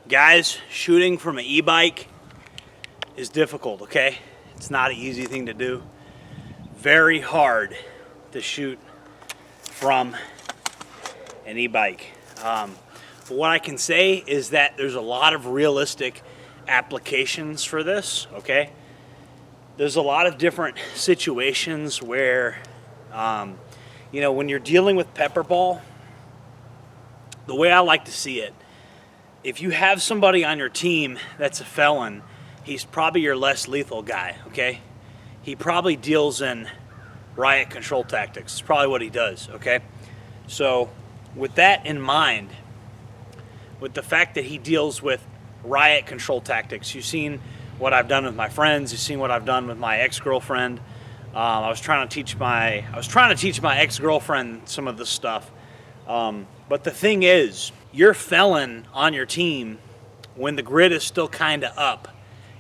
Guys, shooting from an e-bike is difficult, okay? It's not an easy thing to do. Very hard to shoot from an e-bike. But what I can say is that there's a lot of realistic applications for this, okay? There's a lot of different situations where, you know, when you're dealing with pepper ball, the way I like to see it, if you have somebody on your team that's a felon, he's probably your less lethal guy, okay? He probably deals in riot control tactics. It's probably what he does, okay? So with that in mind, with the fact that he deals with riot control tactics, you've seen what I've done with my friends, you've seen what I've done with my ex-girlfriend. I was trying to teach my ex-girlfriend some of this stuff. But the thing is, your felon on your team, when the grid is still kind of up,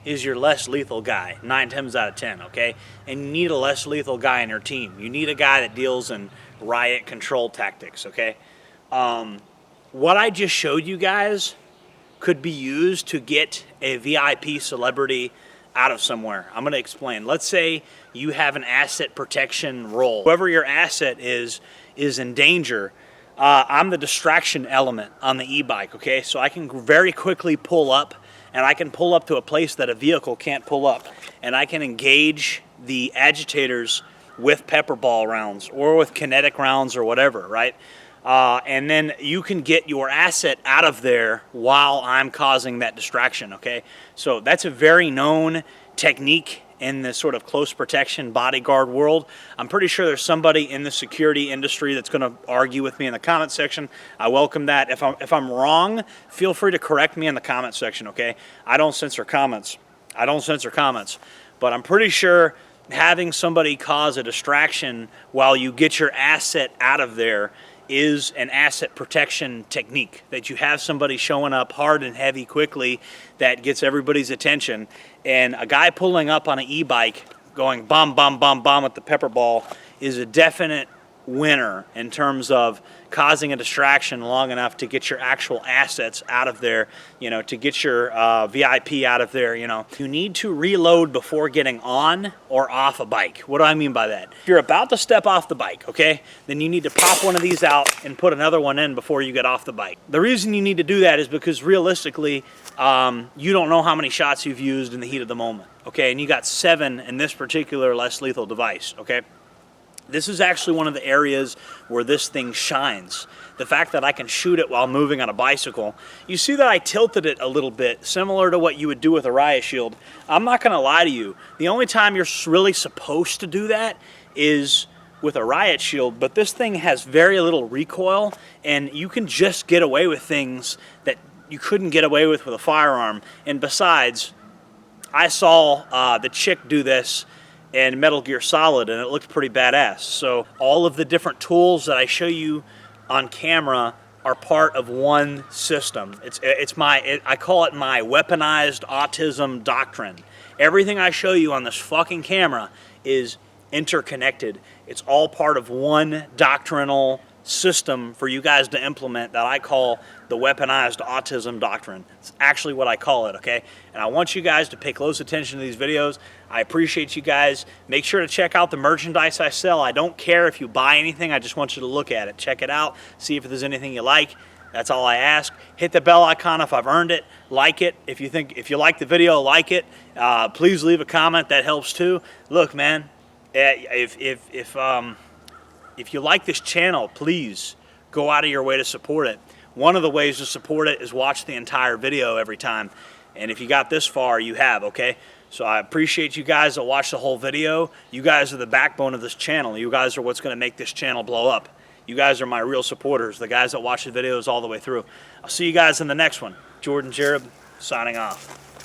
is your less lethal guy, 9 times out of 10, okay? And you need a less lethal guy on your team. You need a guy that deals in riot control tactics, okay? What I just showed you guys could be used to get a VIP celebrity out of somewhere. I'm going to explain. Let's say you have an asset protection role. Whoever your asset is in danger. I'm the distraction element on the e-bike, okay? So I can very quickly pull up, and I can pull up to a place that a vehicle can't pull up, and I can engage the agitators with pepper ball rounds or with kinetic rounds or whatever, right? And then you can get your asset out of there while I'm causing that distraction, okay? So that's a very known technique in this sort of close protection bodyguard world. I'm pretty sure there's somebody in the security industry that's going to argue with me in the comment section. I welcome that. If I'm wrong, feel free to correct me in the comment section, okay? I don't censor comments. But I'm pretty sure having somebody cause a distraction while you get your asset out of there is an asset protection technique, that you have somebody showing up hard and heavy quickly that gets everybody's attention. And a guy pulling up on an e-bike going bomb, bomb, bomb, bomb with the pepper ball is a definite winner in terms of causing a distraction long enough to get your actual assets out of there, you know, to get your VIP out of there, you know. You need to reload before getting on or off a bike. What do I mean by that? If you're about to step off the bike, okay, then you need to pop one of these out and put another one in before you get off the bike. The reason you need to do that is because realistically, you don't know how many shots you've used in the heat of the moment, okay? And you got 7 in this particular less lethal device, okay? This is actually one of the areas where this thing shines. The fact that I can shoot it while moving on a bicycle. You see that I tilted it a little bit, similar to what you would do with a riot shield. I'm not going to lie to you. The only time you're really supposed to do that is with a riot shield, but this thing has very little recoil, and you can just get away with things that you couldn't get away with a firearm. And besides, I saw the chick do this and Metal Gear Solid, and it looked pretty badass. So all of the different tools that I show you on camera are part of one system. I call it my weaponized autism doctrine. Everything I show you on this fucking camera is interconnected. It's all part of one doctrinal system for you guys to implement that I call the weaponized autism doctrine. It's actually what I call it, okay? And I want you guys to pay close attention to these videos. I appreciate you guys. Make sure to check out the merchandise I sell. I don't care if you buy anything. I just want you to look at it. Check it out. See if there's anything you like. That's all I ask. Hit the bell icon if I've earned it. Like it. If you like the video, like it. Please leave a comment. That helps too. Look, man, if you like this channel, please go out of your way to support it. One of the ways to support it is watch the entire video every time. And if you got this far, you have, okay? So I appreciate you guys that watch the whole video. You guys are the backbone of this channel. You guys are what's going to make this channel blow up. You guys are my real supporters, the guys that watch the videos all the way through. I'll see you guys in the next one. Jordan Jareb, signing off.